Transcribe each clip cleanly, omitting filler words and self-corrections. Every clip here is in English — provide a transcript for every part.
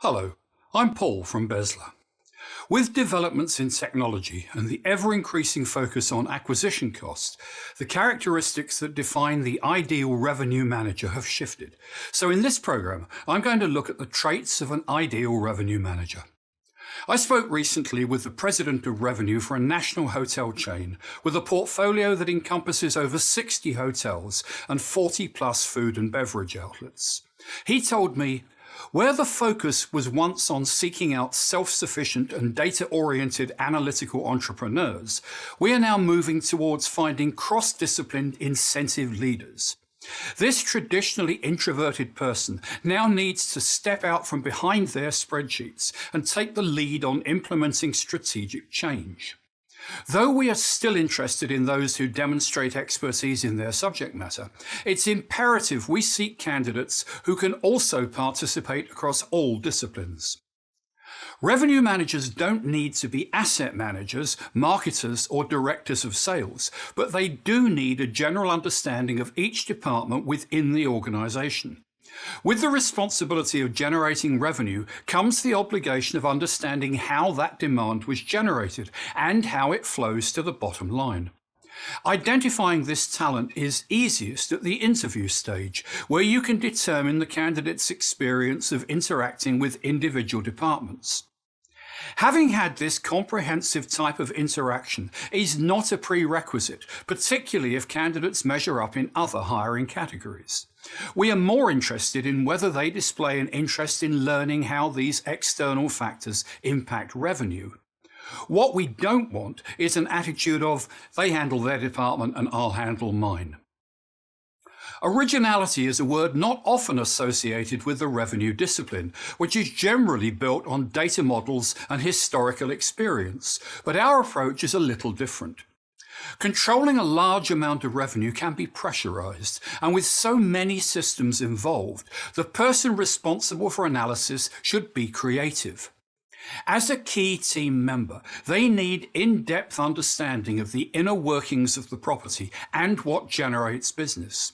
Hello, I'm Paul from Bezla. With developments in technology and the ever-increasing focus on acquisition costs, the characteristics that define the ideal revenue manager have shifted. So in this program, I'm going to look at the traits of an ideal revenue manager. I spoke recently with the president of revenue for a national hotel chain with a portfolio that encompasses over 60 hotels and 40 plus food and beverage outlets. He told me, where the focus was once on seeking out self-sufficient and data-oriented analytical entrepreneurs, we are now moving towards finding cross-disciplined incentive leaders. This traditionally introverted person now needs to step out from behind their spreadsheets and take the lead on implementing strategic change. Though we are still interested in those who demonstrate expertise in their subject matter, it's imperative we seek candidates who can also participate across all disciplines. Revenue managers don't need to be asset managers, marketers, or directors of sales, but they do need a general understanding of each department within the organization. With the responsibility of generating revenue comes the obligation of understanding how that demand was generated and how it flows to the bottom line. Identifying this talent is easiest at the interview stage, where you can determine the candidate's experience of interacting with individual departments. Having had this comprehensive type of interaction is not a prerequisite, particularly if candidates measure up in other hiring categories. We are more interested in whether they display an interest in learning how these external factors impact revenue. What we don't want is an attitude of, they handle their department and I'll handle mine. Originality is a word not often associated with the revenue discipline, which is generally built on data models and historical experience, but our approach is a little different. Controlling a large amount of revenue can be pressurized, and with so many systems involved, the person responsible for analysis should be creative. As a key team member, they need in-depth understanding of the inner workings of the property and what generates business.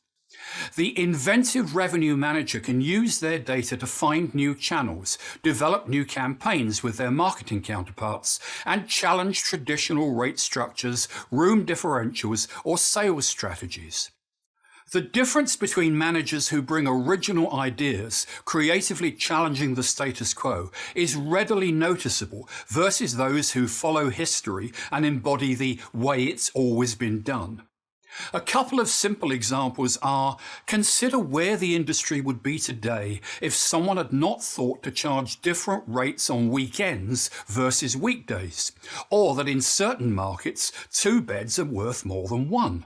The inventive revenue manager can use their data to find new channels, develop new campaigns with their marketing counterparts, and challenge traditional rate structures, room differentials, or sales strategies. The difference between managers who bring original ideas, creatively challenging the status quo, is readily noticeable versus those who follow history and embody the way it's always been done. A couple of simple examples are, consider where the industry would be today if someone had not thought to charge different rates on weekends versus weekdays, or that in certain markets, 2 beds are worth more than 1.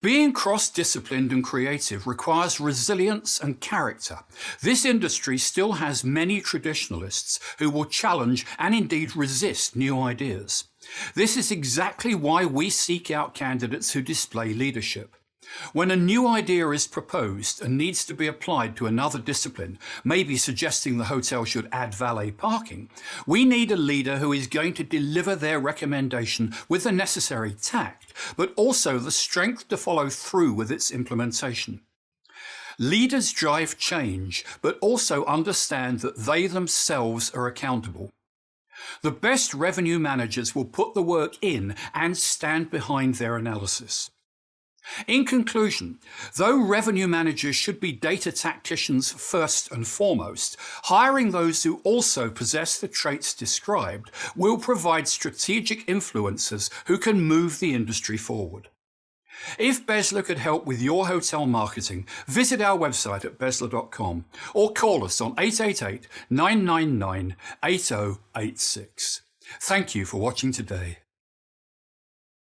Being cross-disciplined and creative requires resilience and character. This industry still has many traditionalists who will challenge and indeed resist new ideas. This is exactly why we seek out candidates who display leadership. When a new idea is proposed and needs to be applied to another discipline, maybe suggesting the hotel should add valet parking, we need a leader who is going to deliver their recommendation with the necessary tact, but also the strength to follow through with its implementation. Leaders drive change, but also understand that they themselves are accountable. The best revenue managers will put the work in and stand behind their analysis. In conclusion, though revenue managers should be data tacticians first and foremost, hiring those who also possess the traits described will provide strategic influencers who can move the industry forward. If Bezla could help with your hotel marketing, visit our website at bezla.com or call us on 888 999 8086. Thank you for watching today.